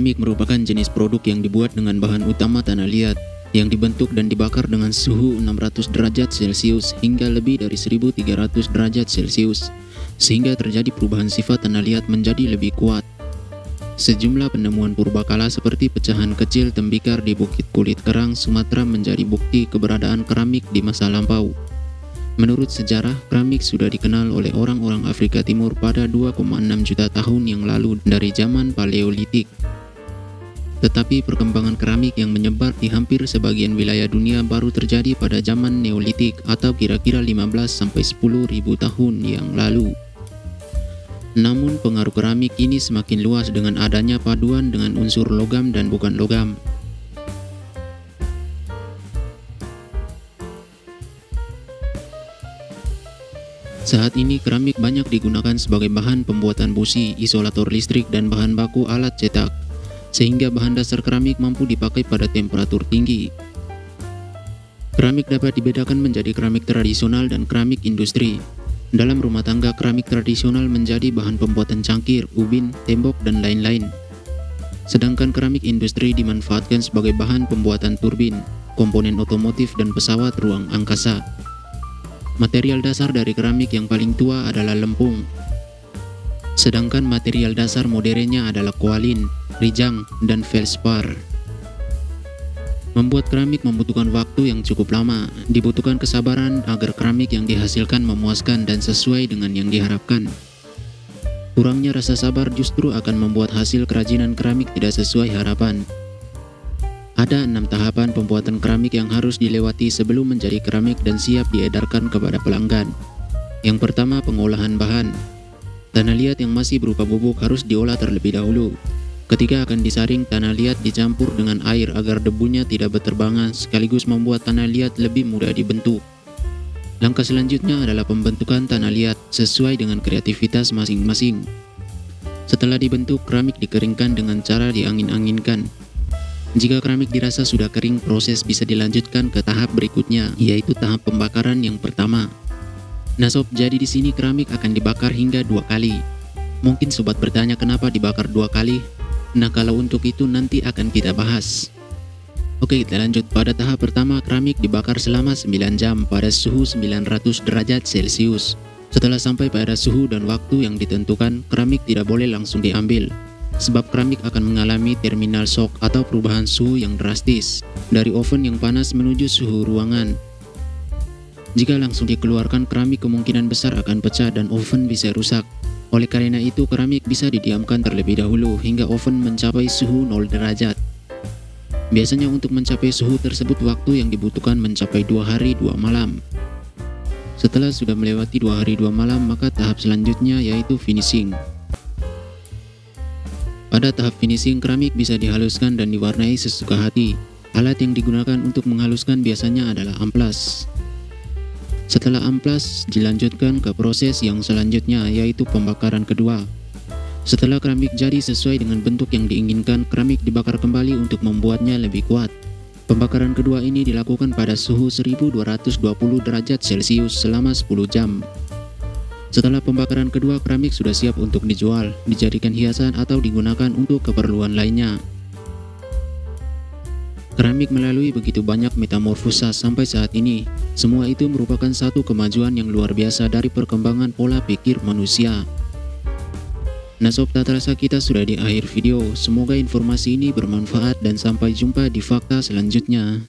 Keramik merupakan jenis produk yang dibuat dengan bahan utama tanah liat, yang dibentuk dan dibakar dengan suhu 600 derajat Celcius hingga lebih dari 1300 derajat Celcius, sehingga terjadi perubahan sifat tanah liat menjadi lebih kuat. Sejumlah penemuan purbakala seperti pecahan kecil tembikar di Bukit Kulit Kerang, Sumatera menjadi bukti keberadaan keramik di masa lampau. Menurut sejarah, keramik sudah dikenal oleh orang-orang Afrika Timur pada 2,6 juta tahun yang lalu dari zaman Paleolitik. Tetapi perkembangan keramik yang menyebar di hampir sebagian wilayah dunia baru terjadi pada zaman Neolitik atau kira-kira 15-10 ribu tahun yang lalu. Namun pengaruh keramik ini semakin luas dengan adanya paduan dengan unsur logam dan bukan logam. Saat ini keramik banyak digunakan sebagai bahan pembuatan busi, isolator listrik, dan bahan baku alat cetak, sehingga bahan dasar keramik mampu dipakai pada temperatur tinggi. Keramik dapat dibedakan menjadi keramik tradisional dan keramik industri. Dalam rumah tangga, keramik tradisional menjadi bahan pembuatan cangkir, ubin, tembok, dan lain-lain. Sedangkan keramik industri dimanfaatkan sebagai bahan pembuatan turbin, komponen otomotif, dan pesawat ruang angkasa. Material dasar dari keramik yang paling tua adalah lempung. Sedangkan material dasar modernnya adalah koalin, rijang, dan feldspar. Membuat keramik membutuhkan waktu yang cukup lama. Dibutuhkan kesabaran agar keramik yang dihasilkan memuaskan dan sesuai dengan yang diharapkan. Kurangnya rasa sabar justru akan membuat hasil kerajinan keramik tidak sesuai harapan. Ada 6 tahapan pembuatan keramik yang harus dilewati sebelum menjadi keramik dan siap diedarkan kepada pelanggan. Yang pertama, pengolahan bahan. Tanah liat yang masih berupa bubuk harus diolah terlebih dahulu. Ketika akan disaring, tanah liat dicampur dengan air agar debunya tidak berterbangan, sekaligus membuat tanah liat lebih mudah dibentuk. Langkah selanjutnya adalah pembentukan tanah liat sesuai dengan kreativitas masing-masing. Setelah dibentuk, keramik dikeringkan dengan cara diangin-anginkan. Jika keramik dirasa sudah kering, proses bisa dilanjutkan ke tahap berikutnya, yaitu tahap pembakaran yang pertama. Nah sob, jadi di sini keramik akan dibakar hingga 2 kali. Mungkin sobat bertanya kenapa dibakar 2 kali? Nah kalau untuk itu nanti akan kita bahas. Oke, kita lanjut. Pada tahap pertama, keramik dibakar selama 9 jam pada suhu 900 derajat Celcius. Setelah sampai pada suhu dan waktu yang ditentukan, keramik tidak boleh langsung diambil, sebab keramik akan mengalami terminal shock atau perubahan suhu yang drastis dari oven yang panas menuju suhu ruangan. Jika langsung dikeluarkan, keramik kemungkinan besar akan pecah dan oven bisa rusak. Oleh karena itu, keramik bisa didiamkan terlebih dahulu hingga oven mencapai suhu 0 derajat. Biasanya untuk mencapai suhu tersebut waktu yang dibutuhkan mencapai 2 hari 2 malam. Setelah sudah melewati 2 hari 2 malam, maka tahap selanjutnya yaitu finishing. Pada tahap finishing, keramik bisa dihaluskan dan diwarnai sesuka hati. Alat yang digunakan untuk menghaluskan biasanya adalah amplas. Setelah amplas, dilanjutkan ke proses yang selanjutnya, yaitu pembakaran kedua. Setelah keramik jadi sesuai dengan bentuk yang diinginkan, keramik dibakar kembali untuk membuatnya lebih kuat. Pembakaran kedua ini dilakukan pada suhu 1220 derajat Celcius selama 10 jam. Setelah pembakaran kedua, keramik sudah siap untuk dijual, dijadikan hiasan atau digunakan untuk keperluan lainnya. Keramik melalui begitu banyak metamorfosa sampai saat ini. Semua itu merupakan satu kemajuan yang luar biasa dari perkembangan pola pikir manusia. Nah sob, tak terasa kita sudah di akhir video. Semoga informasi ini bermanfaat dan sampai jumpa di fakta selanjutnya.